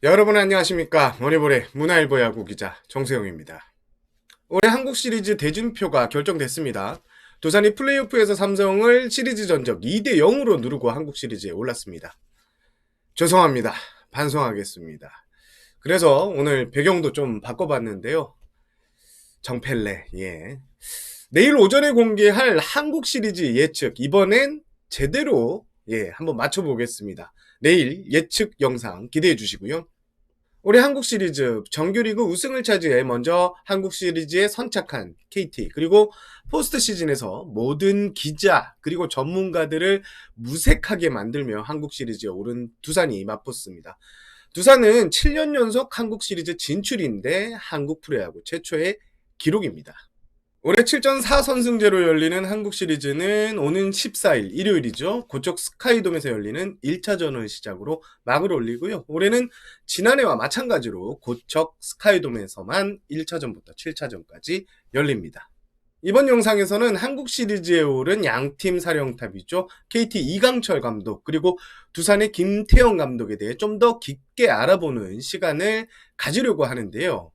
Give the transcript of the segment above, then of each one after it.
여러분 안녕하십니까. 머니볼의 문화일보 야구 기자 정세영입니다. 올해 한국 시리즈 대진표가 결정됐습니다. 두산이 플레이오프에서 삼성을 시리즈 전적 2대 0으로 누르고 한국 시리즈에 올랐습니다. 죄송합니다. 반성하겠습니다. 그래서 오늘 배경도 좀 바꿔봤는데요. 정펠레, 예. 내일 오전에 공개할 한국 시리즈 예측, 이번엔 제대로, 한번 맞춰보겠습니다. 내일 예측 영상 기대해 주시고요. 올해 한국 시리즈 정규리그 우승을 차지해 먼저 한국 시리즈에 선착한 KT, 그리고 포스트 시즌에서 모든 기자 그리고 전문가들을 무색하게 만들며 한국 시리즈에 오른 두산이 맞붙습니다. 두산은 7년 연속 한국 시리즈 진출인데 한국 프로야구 최초의 기록입니다. 올해 7전 4선승제로 열리는 한국 시리즈는 오는 14일 일요일이죠. 고척 스카이돔에서 열리는 1차전을 시작으로 막을 올리고요. 올해는 지난해와 마찬가지로 고척 스카이돔에서만 1차전부터 7차전까지 열립니다. 이번 영상에서는 한국 시리즈에 오른 양팀 사령탑이죠. KT 이강철 감독 그리고 두산의 김태형 감독에 대해 좀 더 깊게 알아보는 시간을 가지려고 하는데요.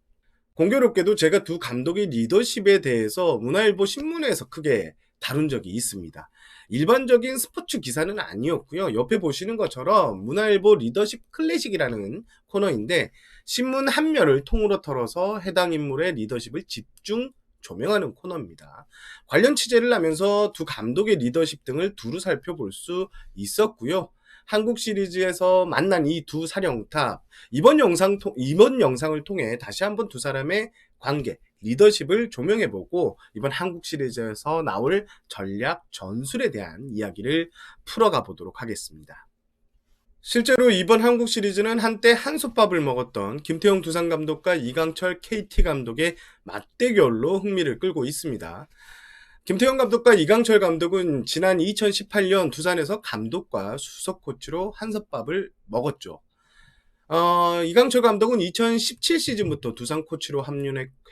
공교롭게도 제가 두 감독의 리더십에 대해서 문화일보 신문에서 크게 다룬 적이 있습니다. 일반적인 스포츠 기사는 아니었고요. 옆에 보시는 것처럼 문화일보 리더십 클래식이라는 코너인데 신문 한 면을 통으로 털어서 해당 인물의 리더십을 집중 조명하는 코너입니다. 관련 취재를 하면서 두 감독의 리더십 등을 두루 살펴볼 수 있었고요. 한국 시리즈에서 만난 이 두 사령탑, 이번 영상을 통해 다시 한번 두 사람의 관계, 리더십을 조명해보고 이번 한국 시리즈에서 나올 전략 전술에 대한 이야기를 풀어가 보도록 하겠습니다. 실제로 이번 한국 시리즈는 한때 한솥밥을 먹었던 김태형 두산 감독과 이강철 KT 감독의 맞대결로 흥미를 끌고 있습니다. 김태형 감독과 이강철 감독은 지난 2018년 두산에서 감독과 수석 코치로 한솥밥을 먹었죠. 이강철 감독은 2017 시즌부터 두산 코치로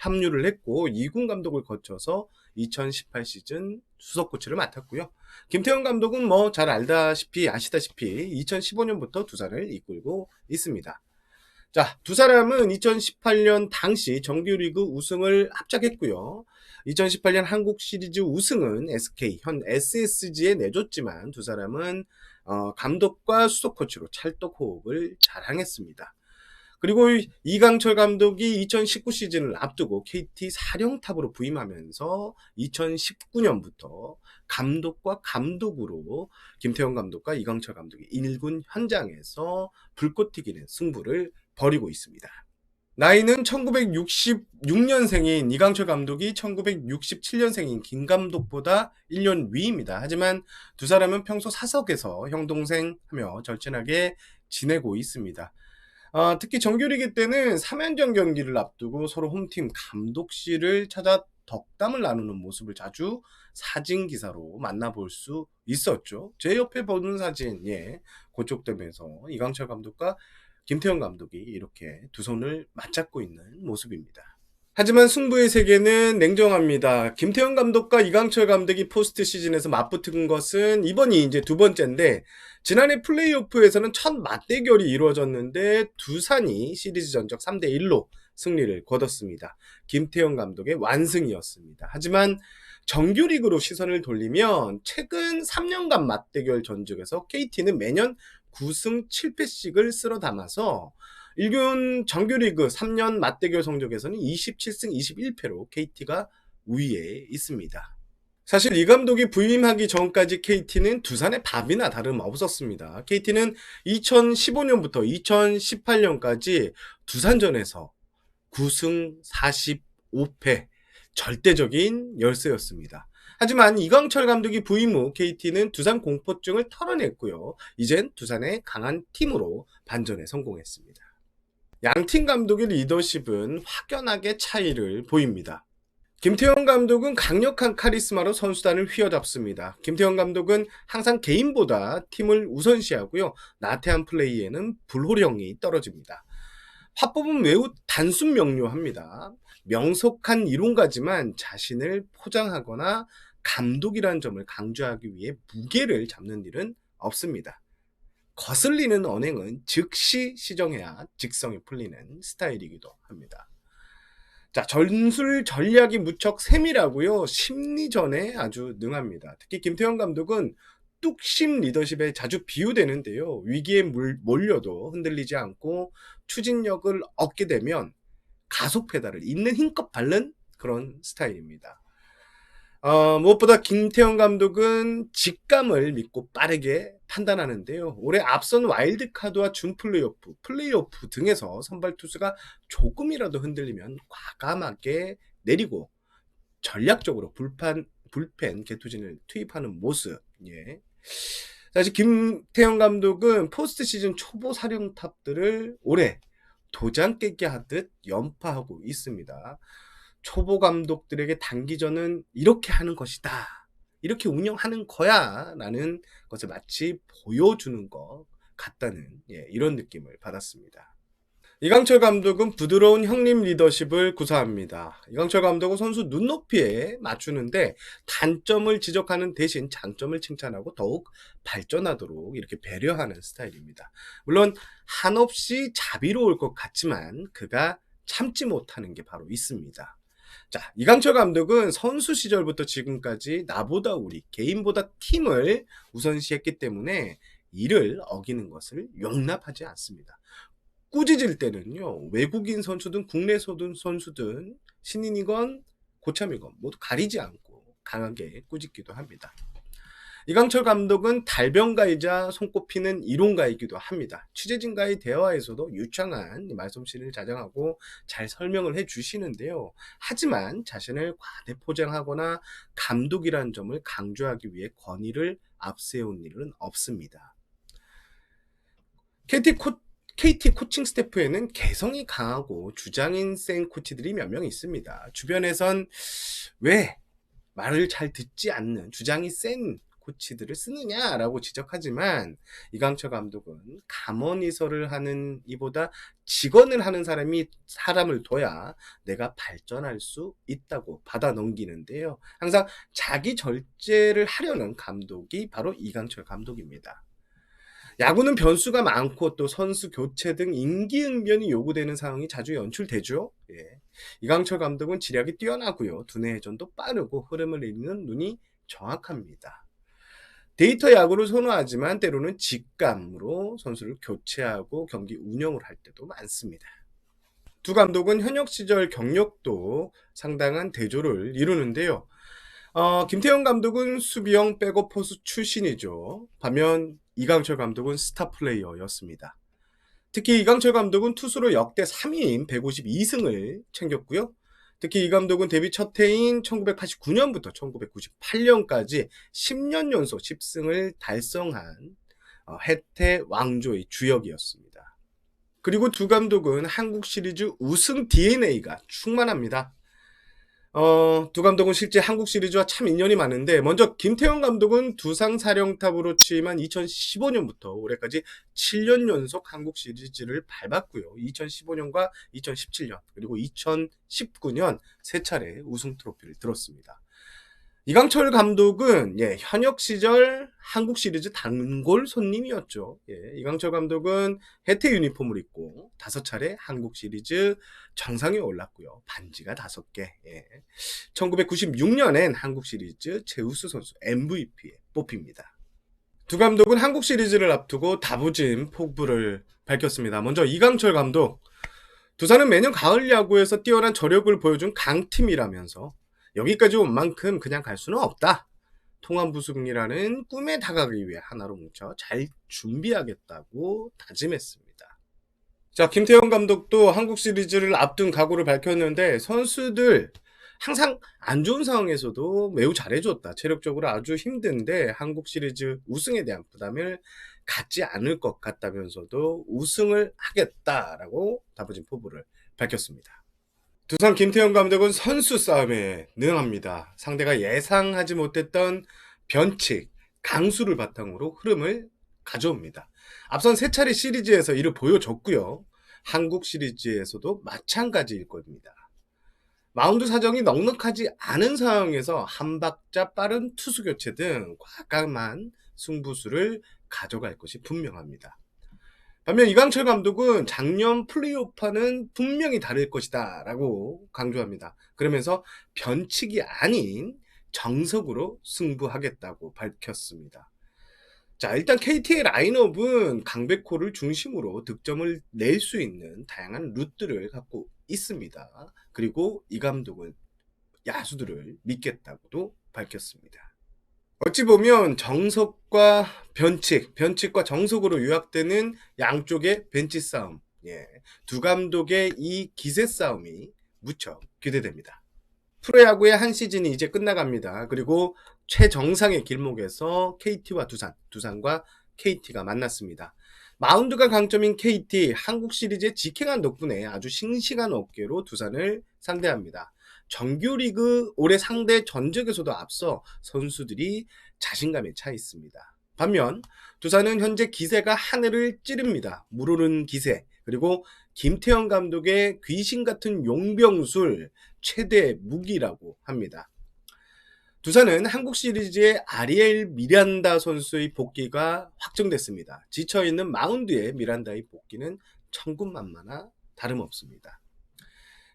합류를 했고 2군 감독을 거쳐서 2018 시즌 수석 코치를 맡았고요. 김태형 감독은 뭐 잘 아시다시피 2015년부터 두산을 이끌고 있습니다. 자, 두 사람은 2018년 당시 정규리그 우승을 합작했고요. 2018년 한국 시리즈 우승은 SK, 현 SSG에 내줬지만 두 사람은 감독과 수석 코치로 찰떡호흡을 자랑했습니다. 그리고 이강철 감독이 2019 시즌을 앞두고 KT 사령탑으로 부임하면서 2019년부터 감독과 감독으로 김태형 감독과 이강철 감독이 1군 현장에서 불꽃 튀기는 승부를 벌이고 있습니다. 나이는 1966년생인 이강철 감독이 1967년생인 김 감독보다 1년 위입니다. 하지만 두 사람은 평소 사석에서 형동생 하며 절친하게 지내고 있습니다. 특히 정규리그 때는 3연전 경기를 앞두고 서로 홈팀 감독실을 찾아 덕담을 나누는 모습을 자주 사진 기사로 만나볼 수 있었죠. 제 옆에 보는 사진, 고척돔에서 이강철 감독과 김태형 감독이 이렇게 두 손을 맞잡고 있는 모습입니다. 하지만 승부의 세계는 냉정합니다. 김태형 감독과 이강철 감독이 포스트 시즌에서 맞붙은 것은 이번이 이제 두 번째인데 지난해 플레이오프에서는 첫 맞대결이 이루어졌는데 두산이 시리즈 전적 3대1로 승리를 거뒀습니다. 김태형 감독의 완승이었습니다. 하지만 정규리그로 시선을 돌리면 최근 3년간 맞대결 전적에서 KT는 매년 9승 7패씩을 쓸어 담아서 1군 정규리그 3년 맞대결 성적에서는 27승 21패로 KT가 우위에 있습니다. 사실 이 감독이 부임하기 전까지 KT는 두산의 밥이나 다름없었습니다. KT는 2015년부터 2018년까지 두산전에서 9승 45패 절대적인 열세였습니다. 하지만 이강철 감독이 부임 후 KT는 두산 공포증을 털어냈고요. 이젠 두산의 강한 팀으로 반전에 성공했습니다. 양팀 감독의 리더십은 확연하게 차이를 보입니다. 김태형 감독은 강력한 카리스마로 선수단을 휘어잡습니다. 김태형 감독은 항상 개인보다 팀을 우선시하고요. 나태한 플레이에는 불호령이 떨어집니다. 화법은 매우 단순 명료합니다. 명석한 이론가지만 자신을 포장하거나 감독이라는 점을 강조하기 위해 무게를 잡는 일은 없습니다. 거슬리는 언행은 즉시 시정해야 직성이 풀리는 스타일이기도 합니다. 자, 전술 전략이 무척 세밀하고요. 심리전에 아주 능합니다. 특히 김태형 감독은 뚝심 리더십에 자주 비유되는데요. 위기에 몰려도 흔들리지 않고 추진력을 얻게 되면 가속 페달을 있는 힘껏 밟는 그런 스타일입니다. 무엇보다 김태형 감독은 직감을 믿고 빠르게 판단하는데요. 올해 앞선 와일드카드와 준 플레이오프 등에서 선발 투수가 조금이라도 흔들리면 과감하게 내리고 전략적으로 불펜 개투진을 투입하는 모습. 예. 사실 김태형 감독은 포스트 시즌 초보 사령탑들을 올해 도장 깨기 하듯 연파하고 있습니다. 초보 감독들에게 단기전은 이렇게 하는 것이다, 이렇게 운영하는 거야 라는 것을 마치 보여주는 것 같다는 이런 느낌을 받았습니다. 이강철 감독은 부드러운 형님 리더십을 구사합니다. 이강철 감독은 선수 눈높이에 맞추는데 단점을 지적하는 대신 장점을 칭찬하고 더욱 발전하도록 이렇게 배려하는 스타일입니다. 물론 한없이 자비로울 것 같지만 그가 참지 못하는 게 바로 있습니다. 자, 이강철 감독은 선수 시절부터 지금까지 나보다 우리, 개인보다 팀을 우선시했기 때문에 이를 어기는 것을 용납하지 않습니다. 꾸짖을 때는요, 외국인 선수든 국내 선수든 신인이건 고참이건 모두 가리지 않고 강하게 꾸짖기도 합니다. 이강철 감독은 달변가이자 손꼽히는 이론가이기도 합니다. 취재진과의 대화에서도 유창한 말솜씨를 자랑하고 잘 설명을 해주시는데요. 하지만 자신을 과대포장하거나 감독이라는 점을 강조하기 위해 권위를 앞세운 일은 없습니다. KT 코칭 스태프에는 개성이 강하고 주장인 센 코치들이 몇 명 있습니다. 주변에선 왜 말을 잘 듣지 않는 주장이 센 코치들을 쓰느냐라고 지적하지만 이강철 감독은 감언이설을 하는 이보다 직언을 하는 사람을 둬야 내가 발전할 수 있다고 받아 넘기는데요. 항상 자기 절제를 하려는 감독이 바로 이강철 감독입니다. 야구는 변수가 많고 또 선수 교체 등 임기응변이 요구되는 상황이 자주 연출되죠. 예. 이강철 감독은 지략이 뛰어나고요. 두뇌 회전도 빠르고 흐름을 읽는 눈이 정확합니다. 데이터 야구를 선호하지만 때로는 직감으로 선수를 교체하고 경기 운영을 할 때도 많습니다. 두 감독은 현역 시절 경력도 상당한 대조를 이루는데요. 김태형 감독은 수비형 백업 포수 출신이죠. 반면 이강철 감독은 스타 플레이어였습니다. 특히 이강철 감독은 투수로 역대 3위인 152승을 챙겼고요. 특히 이 감독은 데뷔 첫 해인 1989년부터 1998년까지 10년 연속 10승을 달성한 해태 왕조의 주역이었습니다. 그리고 두 감독은 한국 시리즈 우승 DNA가 충만합니다. 두 감독은 실제 한국 시리즈와 참 인연이 많은데, 먼저 김태형 감독은 두상 사령탑으로 취임한 2015년부터 올해까지 7년 연속 한국 시리즈를 밟았고요. 2015년과 2017년 그리고 2019년 세 차례 우승 트로피를 들었습니다. 이강철 감독은 현역 시절 한국 시리즈 단골 손님이었죠. 이강철 감독은 해태 유니폼을 입고 5차례 한국 시리즈 정상에 올랐고요. 반지가 5개. 1996년엔 한국 시리즈 제우스 선수 MVP에 뽑힙니다. 두 감독은 한국 시리즈를 앞두고 다부진 포부를 밝혔습니다. 먼저 이강철 감독. 두산은 매년 가을 야구에서 뛰어난 저력을 보여준 강팀이라면서 여기까지 온 만큼 그냥 갈 수는 없다. 통합 우승이라는 꿈에 다가가기 위해 하나로 뭉쳐 잘 준비하겠다고 다짐했습니다. 자, 김태형 감독도 한국 시리즈를 앞둔 각오를 밝혔는데 선수들 항상 안 좋은 상황에서도 매우 잘해줬다. 체력적으로 아주 힘든데 한국 시리즈 우승에 대한 부담을 갖지 않을 것 같다면서도 우승을 하겠다라고 다부진 포부를 밝혔습니다. 두산 김태형 감독은 선수 싸움에 능합니다. 상대가 예상하지 못했던 변칙, 강수를 바탕으로 흐름을 가져옵니다. 앞선 3차례 시리즈에서 이를 보여줬고요. 한국 시리즈에서도 마찬가지일 겁니다. 마운드 사정이 넉넉하지 않은 상황에서 한 박자 빠른 투수 교체 등 과감한 승부수를 가져갈 것이 분명합니다. 반면 이강철 감독은 작년 플레이오프와는 분명히 다를 것이다 라고 강조합니다. 그러면서 변칙이 아닌 정석으로 승부하겠다고 밝혔습니다. 자, 일단 KT의 라인업은 강백호를 중심으로 득점을 낼 수 있는 다양한 루트를 갖고 있습니다. 그리고 이 감독은 야수들을 믿겠다고도 밝혔습니다. 어찌 보면 정석과 변칙과 정석으로 요약되는 양쪽의 벤치 싸움, 두 감독의 이 기세 싸움이 무척 기대됩니다. 프로야구의 한 시즌이 이제 끝나갑니다. 그리고 최정상의 길목에서 KT와 두산과 KT가 만났습니다. 마운드가 강점인 KT, 한국 시리즈에 직행한 덕분에 아주 싱싱한 어깨로 두산을 상대합니다. 정규리그 올해 상대 전적에서도 앞서 선수들이 자신감에 차 있습니다. 반면 두산은 현재 기세가 하늘을 찌릅니다. 물오른 기세, 그리고 김태형 감독의 귀신 같은 용병술 최대 무기라고 합니다. 두산은 한국 시리즈의 아리엘 미란다 선수의 복귀가 확정됐습니다. 지쳐있는 마운드에 미란다의 복귀는 천군만마나 다름없습니다.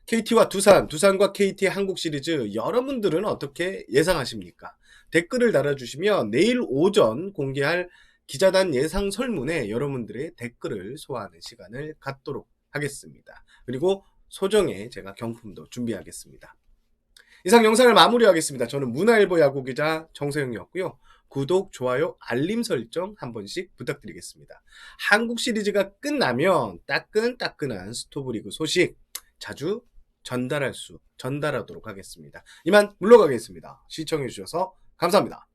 KT와 두산과 KT 한국 시리즈 여러분들은 어떻게 예상하십니까? 댓글을 달아주시면 내일 오전 공개할 기자단 예상 설문에 여러분들의 댓글을 소화하는 시간을 갖도록 하겠습니다. 그리고 소정의 제가 경품도 준비하겠습니다. 이상 영상을 마무리하겠습니다. 저는 문화일보 야구기자 정세영이었고요. 구독, 좋아요, 알림 설정 한 번씩 부탁드리겠습니다. 한국 시리즈가 끝나면 따끈따끈한 스토브리그 소식 자주 전달하도록 하겠습니다. 이만 물러가겠습니다. 시청해주셔서 감사합니다.